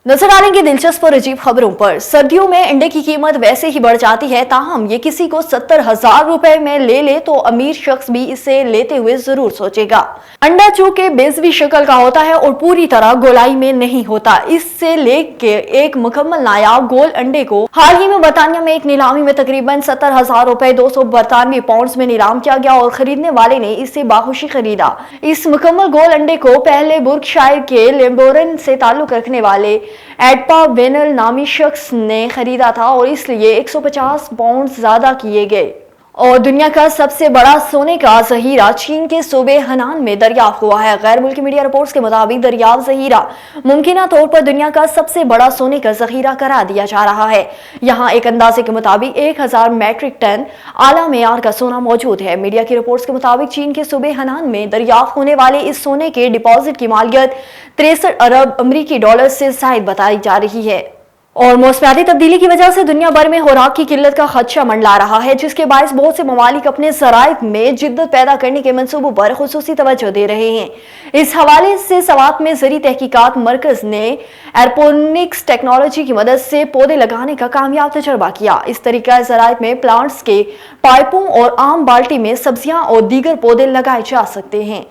नजर डालेंगे दिलचस्प और अजीब खबरों पर। सर्दियों में अंडे की कीमत वैसे ही बढ़ जाती है, ताहम ये किसी को 70,000 रुपए में ले तो अमीर शख्स भी इसे लेते हुए जरूर सोचेगा। अंडा चूंकि बेज़वी शक्ल का होता है और पूरी तरह गोलाई में नहीं होता, इससे लेके एक मुकम्मल नायाब गोल अंडे को हाल ही में बर्तानिया में एक नीलामी में तकरीबन 70,000 रुपए 292 पाउंड में नीलाम किया गया और खरीदने वाले ने इसे बाखुशी खरीदा। इस मुकम्मल गोल अंडे को पहले बुर्कशायर के लेम्बोरन से ताल्लुक रखने वाले एडपा वेनल नामी शख्स ने खरीदा था और इसलिए 150 पाउंड ज्यादा किए गए। और दुनिया का सबसे बड़ा सोने का जहीरा चीन के सूबे हनान में दरियाफ्त हुआ है। गैर मुल्की मीडिया रिपोर्ट्स के मुताबिक दरियाफ्त जहीरा मुमकिना तौर पर दुनिया का सबसे बड़ा सोने का जहीरा करार दिया जा रहा है। यहाँ एक अंदाजे के मुताबिक 1000 मैट्रिक टन आला मेयार का सोना मौजूद है। मीडिया की रिपोर्ट्स के मुताबिक चीन के सूबे हनान में दरियाफ्त होने वाले इस सोने के डिपॉजिट की मालियत 63 अरब अमरीकी डॉलर से जायद बताई जा रही है। और मौसमियाती तब्दीली की वजह से दुनिया भर में खुराक की किल्लत का खदशा मंडला रहा है, जिसके बायस बहुत से ममालिक अपने ज़राइत में जिद्दत पैदा करने के मंसूबों पर खुसूसी तवज्जो दे रहे हैं। इस हवाले से सवात में ज़री तहकीकात मरकज ने एरोपोनिक्स टेक्नोलॉजी की मदद से पौधे लगाने का कामयाब तजर्बा किया। इस तरीका ज़राइत में प्लांट्स के पाइपों और आम बाल्टी में सब्जियां और दीगर पौधे लगाए जा सकते हैं।